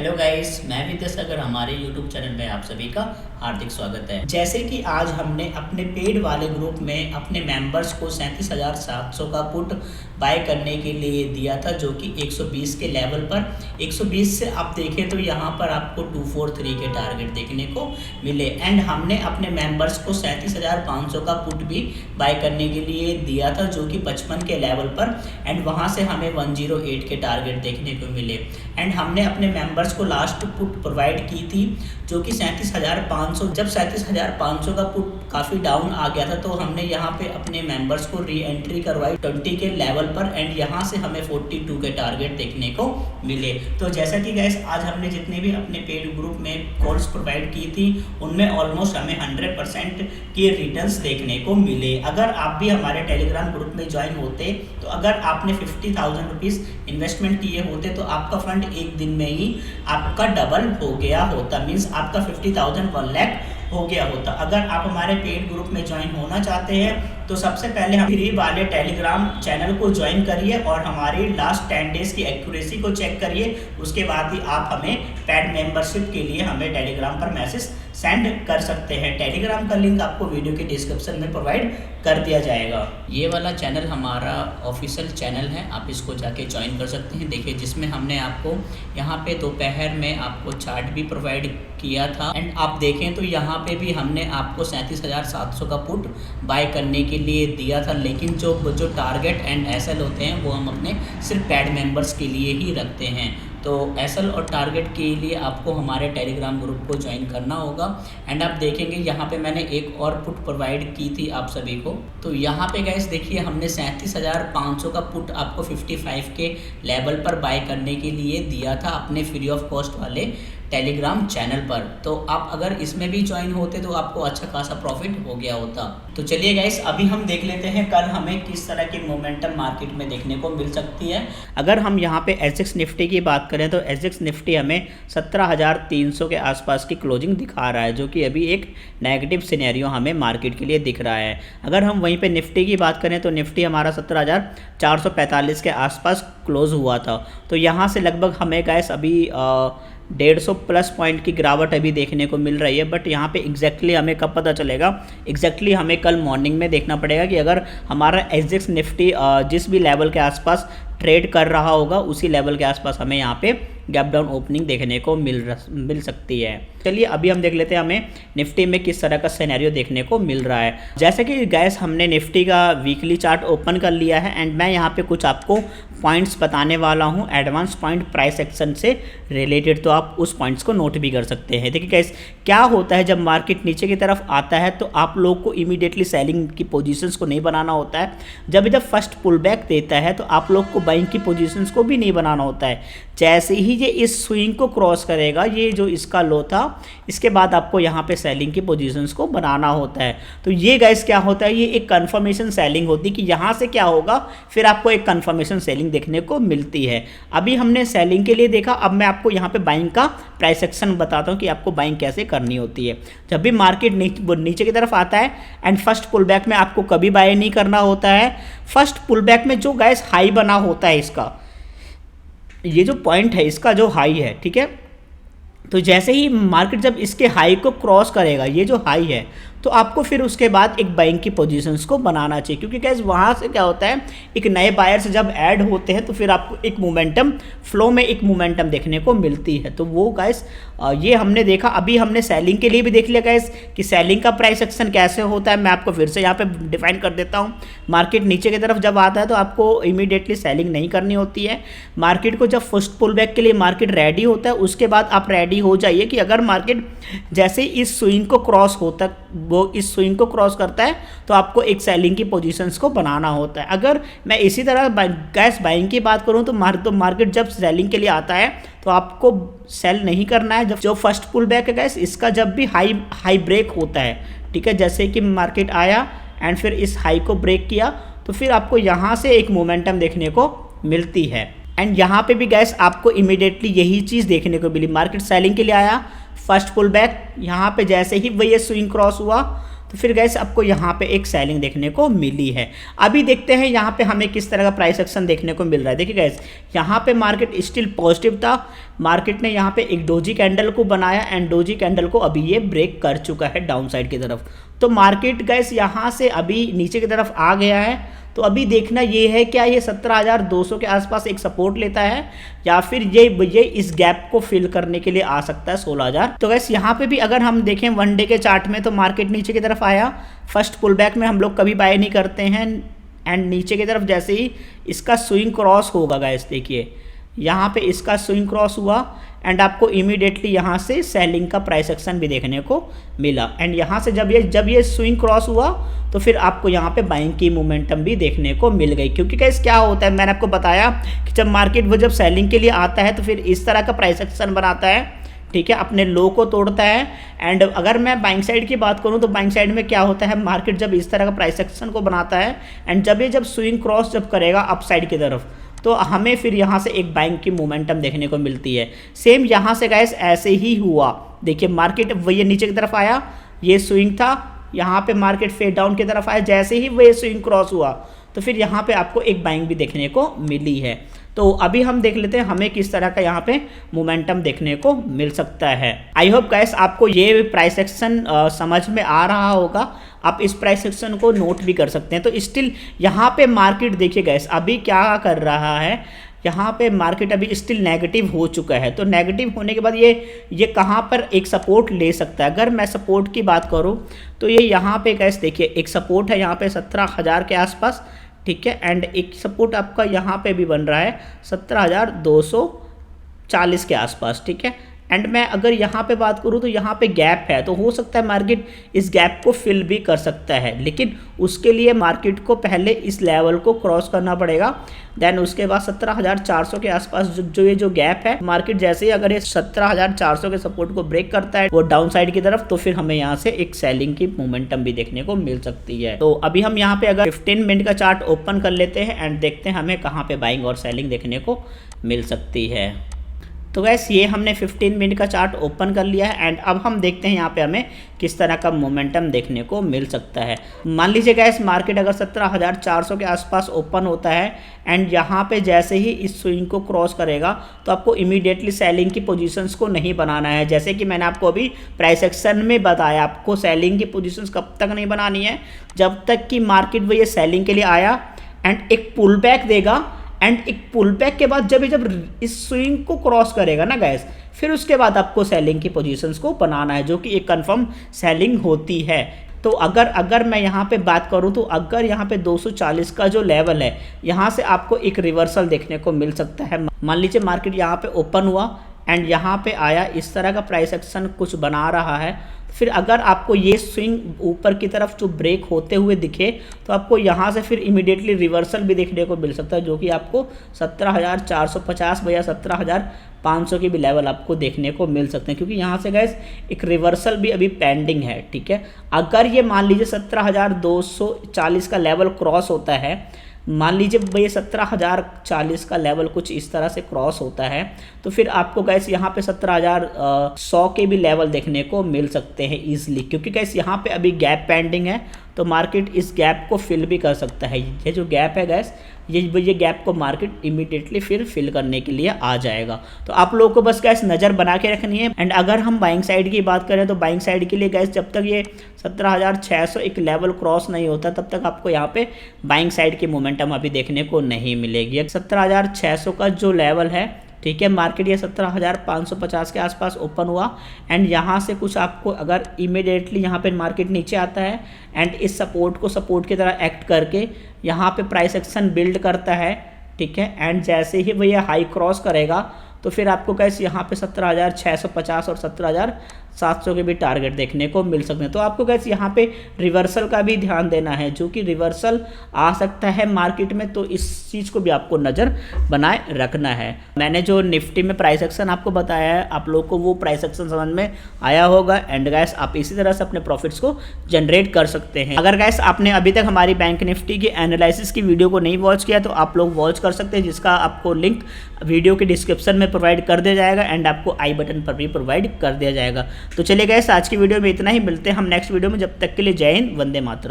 Hello guys, मैं विद्यासागर। हमारे YouTube channel में आप सभी का हार्दिक स्वागत है। जैसे कि आज हमने अपने पेड वाले ग्रुप में अपने मेंबर्स को 37,700 का पुट बाय करने के लिए दिया था, जो कि 120 के लेवल पर 120 से आप देखें तो यहाँ पर आपको 243 के टारगेट देखने को मिले। एंड हमने अपने मेंबर्स को 37,500 का पुट भी बाय करने के लिए दिया था, जो कि 55 के लेवल पर, एंड वहाँ से हमें 108 के टारगेट देखने को मिले। एंड हमने अपने मेंबर्स को लास्ट पुट प्रोवाइड की थी जो कि 37,500। जब 37,500 का पुट काफ़ी डाउन आ गया था तो हमने यहाँ पे अपने मेंबर्स को री एंट्री करवाई 20 के लेवल पर, एंड यहाँ से हमें 42 के टारगेट देखने को मिले। तो जैसा कि गाइस आज हमने जितने भी अपने पेड ग्रुप में कॉल्स प्रोवाइड की थी उनमें ऑलमोस्ट हमें 100% के रिटर्न्स देखने को मिले। अगर आप भी हमारे टेलीग्राम ग्रुप में ज्वाइन होते तो अगर आपने 50,000 रुपीज़ इन्वेस्टमेंट किए होते तो आपका फंड एक दिन में ही आपका डबल हो गया होता, मीन्स आपका 50,000 1 लाख हो गया होता। अगर आप हमारे पेड ग्रुप में ज्वाइन होना चाहते हैं तो सबसे पहले हम फ्री वाले टेलीग्राम चैनल को ज्वाइन करिए और हमारी लास्ट 10 डेज की एक्यूरेसी को चेक करिए। उसके बाद ही आप हमें पेड मेंबरशिप के लिए हमें टेलीग्राम पर मैसेज सेंड कर सकते हैं। टेलीग्राम का लिंक आपको वीडियो के डिस्क्रिप्शन में प्रोवाइड कर दिया जाएगा। ये वाला चैनल हमारा ऑफिशियल चैनल है, आप इसको जाके ज्वाइन कर सकते हैं। देखिए, जिसमें हमने आपको यहाँ पे दोपहर में आपको चार्ट भी प्रोवाइड किया था, एंड आप देखें तो यहाँ पे भी हमने आपको 37,700 का पुट बाय करने के लिए दिया था। लेकिन जो टारगेट एंड एसएल होते हैं वो हम अपने सिर्फ पेड मेंबर्स के लिए ही रखते हैं। तो एसएल और टारगेट के लिए आपको हमारे टेलीग्राम ग्रुप को ज्वाइन करना होगा। एंड आप देखेंगे यहाँ पे मैंने एक और पुट प्रोवाइड की थी आप सभी को। तो यहाँ पे गाइस देखिए, हमने 37,500 का पुट आपको 55 के लेवल पर बाय करने के लिए दिया था अपने फ्री ऑफ कॉस्ट वाले टेलीग्राम चैनल पर। तो आप अगर इसमें भी ज्वाइन होते तो आपको अच्छा खासा प्रॉफिट हो गया होता। तो चलिए गाइस, अभी हम देख लेते हैं कल हमें किस तरह की मोमेंटम मार्केट में देखने को मिल सकती है। अगर हम यहाँ पे एसएक्स निफ्टी की बात करें तो एसएक्स निफ्टी हमें 17,300 के आसपास की क्लोजिंग दिखा रहा है, जो कि अभी एक नेगेटिव सिनेरियो हमें मार्केट के लिए दिख रहा है। अगर हम वहीं पे निफ्टी की बात करें तो निफ्टी हमारा 17,445 के आसपास क्लोज हुआ था। तो यहाँ से लगभग हमें गाइस अभी 150 प्लस पॉइंट की गिरावट अभी देखने को मिल रही है। बट यहाँ पे एग्जैक्टली हमें कब पता चलेगा, एग्जैक्टली हमें कल मॉर्निंग में देखना पड़ेगा कि अगर हमारा एसएक्स निफ्टी जिस भी लेवल के आसपास ट्रेड कर रहा होगा उसी लेवल के आसपास हमें यहाँ पे गैप डाउन ओपनिंग देखने को मिल सकती है। चलिए अभी हम देख लेते हैं हमें निफ्टी में किस तरह का सिनेरियो देखने को मिल रहा है। जैसे कि गाइस हमने निफ्टी का वीकली चार्ट ओपन कर लिया है, एंड मैं यहाँ पे कुछ आपको पॉइंट्स बताने वाला हूँ एडवांस पॉइंट प्राइस एक्शन से रिलेटेड, तो आप उस पॉइंट्स को नोट भी कर सकते हैं। देखिए गाइस, क्या होता है जब मार्केट नीचे की तरफ आता है तो आप लोग को इमीडिएटली सेलिंग की पोजीशंस को नहीं बनाना होता है। जब इधर फर्स्ट पुल बैक देता है तो आप लोग को बाइंग की पोजीशंस को भी नहीं बनाना होता है। जैसे ही ये इस स्विंग को क्रॉस करेगा, ये जो इसका लो था, इसके बाद आपको यहाँ पे सेलिंग की पोजीशंस को बनाना होता है। तो ये गाइस क्या होता है, ये एक कंफर्मेशन सेलिंग होती है कि यहाँ से क्या होगा, फिर आपको एक कंफर्मेशन सेलिंग देखने को मिलती है। अभी हमने सेलिंग के लिए देखा, अब मैं आपको यहाँ पे बाइंग का प्राइस एक्शन बताता हूँ कि आपको बाइंग कैसे करनी होती है। जब भी मार्केट नीचे की तरफ आता है एंड फर्स्ट पुल बैक में आपको कभी बाय नहीं करना होता है। फर्स्ट पुल बैक में जो गाइस हाई बना होता है, इसका ये जो पॉइंट है इसका जो हाई है, ठीक है, तो जैसे ही मार्केट जब इसके हाई को क्रॉस करेगा, ये जो हाई है, तो आपको फिर उसके बाद एक बाइंग की पोजीशंस को बनाना चाहिए। क्योंकि गाइस वहाँ से क्या होता है, एक नए बायर्स जब ऐड होते हैं तो फिर आपको एक मोमेंटम फ्लो में एक मोमेंटम देखने को मिलती है। तो वो गाइस ये हमने देखा। अभी हमने सेलिंग के लिए भी देख लिया गाइस कि सेलिंग का प्राइस एक्शन कैसे होता है। मैं आपको फिर से यहाँ पे डिफाइन कर देता हूँ। मार्केट नीचे की तरफ जब आता है तो आपको इमीडिएटली सेलिंग नहीं करनी होती है। मार्केट को जब फर्स्ट पुल बैक के लिए मार्केट रेडी होता है उसके बाद आप रेडी हो जाइए कि अगर मार्केट जैसे इस स्विंग को क्रॉस होता है, वो इस स्विंग को क्रॉस करता है तो आपको एक सेलिंग की पोजीशंस को बनाना होता है। अगर मैं इसी तरह गैस बाइंग की बात करूं तो मार्केट जब सेलिंग के लिए आता है तो आपको सेल नहीं करना है। जब जो फर्स्ट पुल बैक है गैस, इसका जब भी हाई ब्रेक होता है, ठीक है, जैसे कि मार्केट आया एंड फिर इस हाई को ब्रेक किया तो फिर आपको यहाँ से एक मोमेंटम देखने को मिलती है। एंड यहाँ पे भी गैस आपको इमीडिएटली यही चीज़ देखने को मिली। मार्केट सेलिंग के लिए आया, फर्स्ट पुल बैक, यहाँ पे जैसे ही वही स्विंग क्रॉस हुआ तो फिर गैस आपको यहाँ पे एक सेलिंग देखने को मिली है। अभी देखते हैं यहाँ पे हमें किस तरह का प्राइस एक्शन देखने को मिल रहा है। देखिए गैस यहाँ पे मार्केट स्टिल पॉजिटिव था, मार्केट ने यहाँ पे एक डोजी कैंडल को बनाया एंड डोजी कैंडल को अभी ये ब्रेक कर चुका है डाउन साइड की तरफ। तो मार्केट गैस यहाँ से अभी नीचे की तरफ आ गया है। तो अभी देखना ये है क्या ये 17,200 के आसपास एक सपोर्ट लेता है या फिर ये इस गैप को फिल करने के लिए आ सकता है 16,000। तो गैस यहाँ पे भी अगर हम देखें वन डे के चार्ट में तो मार्केट नीचे की तरफ आया, फर्स्ट पुल बैक में हम लोग कभी बाय नहीं करते हैं एंड नीचे की तरफ जैसे ही इसका स्विंग क्रॉस होगा गैस, देखिए यहाँ पे इसका स्विंग क्रॉस हुआ एंड आपको इमीडिएटली यहाँ से सेलिंग का प्राइस एक्शन भी देखने को मिला एंड यहाँ से जब ये स्विंग क्रॉस हुआ तो फिर आपको यहाँ पे बाइंग की मोमेंटम भी देखने को मिल गई। क्योंकि कैसे क्या होता है, मैंने आपको बताया कि जब मार्केट वो जब सेलिंग के लिए आता है तो फिर इस तरह का प्राइस एक्शन बनाता है, ठीक है, अपने लो को तोड़ता है। एंड अगर मैं बाइंग साइड की बात करूं तो बाइंग साइड में क्या होता है, मार्केट जब इस तरह का प्राइस एक्शन को बनाता है एंड जब स्विंग क्रॉस जब करेगा अप साइड की तरफ तो हमें फिर यहाँ से एक बाइंग की मोमेंटम देखने को मिलती है। सेम यहाँ से गाइस ऐसे ही हुआ, देखिए मार्केट वही नीचे की तरफ आया, ये स्विंग था, यहाँ पे मार्केट फेड डाउन की तरफ आया, जैसे ही वो स्विंग क्रॉस हुआ तो फिर यहाँ पे आपको एक बाइंग भी देखने को मिली है। तो अभी हम देख लेते हैं हमें किस तरह का यहाँ पे मोमेंटम देखने को मिल सकता है। आई होप गाइस आपको ये प्राइस एक्शन समझ में आ रहा होगा, आप इस प्राइस एक्शन को नोट भी कर सकते हैं। तो स्टिल यहाँ पे मार्केट देखिए गाइस अभी क्या कर रहा है, यहाँ पे मार्केट अभी स्टिल नेगेटिव हो चुका है। तो नेगेटिव होने के बाद ये कहाँ पर एक सपोर्ट ले सकता है। अगर मैं सपोर्ट की बात करूँ तो ये यहाँ पे गाइस देखिए एक सपोर्ट है यहाँ पे 17,000 के आसपास, ठीक है, एंड एक सपोर्ट आपका यहाँ पे भी बन रहा है 17,240 के आसपास, ठीक है। एंड मैं अगर यहाँ पे बात करूँ तो यहाँ पे गैप है, तो हो सकता है मार्केट इस गैप को फिल भी कर सकता है, लेकिन उसके लिए मार्केट को पहले इस लेवल को क्रॉस करना पड़ेगा। देन उसके बाद 17,400 के आसपास जो गैप है, मार्केट जैसे ही अगर ये 17,400 के सपोर्ट को ब्रेक करता है वो डाउन साइड की तरफ, तो फिर हमें यहाँ से एक सेलिंग की मोमेंटम भी देखने को मिल सकती है। तो अभी हम यहाँ पे अगर 15 मिनट का चार्ट ओपन कर लेते हैं एंड देखते हैं हमें कहाँ पे बाइंग और सेलिंग देखने को मिल सकती है। तो गैस ये हमने 15 मिनट का चार्ट ओपन कर लिया है एंड अब हम देखते हैं यहाँ पे हमें किस तरह का मोमेंटम देखने को मिल सकता है। मान लीजिए गैस मार्केट अगर 17,400 के आसपास ओपन होता है एंड यहाँ पे जैसे ही इस स्विंग को क्रॉस करेगा तो आपको इमीडिएटली सेलिंग की पोजीशंस को नहीं बनाना है। जैसे कि मैंने आपको अभी प्राइस एक्शन में बताया, आपको सेलिंग की पोजीशंस कब तक नहीं बनानी है, जब तक कि मार्केट वो ये सेलिंग के लिए आया एंड एक पुल बैक देगा एंड एक पुल बैक के बाद जब इस स्विंग को क्रॉस करेगा ना गैस, फिर उसके बाद आपको सेलिंग की पोजीशंस को बनाना है, जो कि एक कंफर्म सेलिंग होती है। तो अगर मैं यहाँ पे बात करूँ तो अगर यहाँ पे 240 का जो लेवल है, यहाँ से आपको एक रिवर्सल देखने को मिल सकता है। मान लीजिए मार्केट यहाँ पे ओपन हुआ एंड यहाँ पे आया, इस तरह का प्राइस एक्शन कुछ बना रहा है, फिर अगर आपको ये स्विंग ऊपर की तरफ जो ब्रेक होते हुए दिखे तो आपको यहाँ से फिर इमीडिएटली रिवर्सल भी देखने को मिल सकता है, जो कि आपको 17,450 या 17,500 की भी लेवल आपको देखने को मिल सकते हैं, क्योंकि यहाँ से गैस एक रिवर्सल भी अभी पेंडिंग है, ठीक है। अगर ये मान लीजिए 17,240 का लेवल क्रॉस होता है, मान लीजिए भाई 17,040 का लेवल कुछ इस तरह से क्रॉस होता है, तो फिर आपको गैस यहाँ पे 17,100 के भी लेवल देखने को मिल सकते हैं ईजिली, क्योंकि गैस यहाँ पे अभी गैप पेंडिंग है, तो मार्केट इस गैप को फिल भी कर सकता है। ये जो गैप है गैस, ये गैप को मार्केट इमीडिएटली फिर फिल करने के लिए आ जाएगा। तो आप लोगों को बस गैस नज़र बना के रखनी है। एंड अगर हम बाइंग साइड की बात करें तो बाइंग साइड के लिए गैस जब तक ये 17,600 एक लेवल क्रॉस नहीं होता तब तक आपको यहाँ पे बाइंग साइड की मोमेंटम अभी देखने को नहीं मिलेगी। 17,600 का जो लेवल है, ठीक है, मार्केट ये 17,550 के आसपास ओपन हुआ एंड यहाँ से कुछ आपको अगर इमीडिएटली यहाँ पे मार्केट नीचे आता है एंड इस सपोर्ट को सपोर्ट की तरह एक्ट करके यहाँ पे प्राइस एक्शन बिल्ड करता है, ठीक है, एंड जैसे ही वो ये हाई क्रॉस करेगा तो फिर आपको कैसे यहाँ पे 17,650 और 17,700 के भी टारगेट देखने को मिल सकते हैं। तो आपको कैसे यहाँ पे रिवर्सल का भी ध्यान देना है, जो कि रिवर्सल आ सकता है मार्केट में, तो इस चीज़ को भी आपको नज़र बनाए रखना है। मैंने जो निफ्टी में प्राइस एक्शन आपको बताया है, आप लोग को वो प्राइस एक्शन समझ में आया होगा एंड गैस आप इसी तरह से अपने प्रॉफिट्स को जनरेट कर सकते हैं। अगर गैस आपने अभी तक हमारी बैंक निफ्टी की एनालिसिस की वीडियो को नहीं वॉच किया तो आप लोग वॉच कर सकते हैं, जिसका आपको लिंक वीडियो के डिस्क्रिप्शन में प्रोवाइड कर दिया जाएगा एंड आपको आई बटन पर भी प्रोवाइड कर दिया जाएगा। तो चलिए गाइस, आज की वीडियो में इतना ही, मिलते हैं हम नेक्स्ट वीडियो में। जब तक के लिए जय हिंद, वंदे मातरम।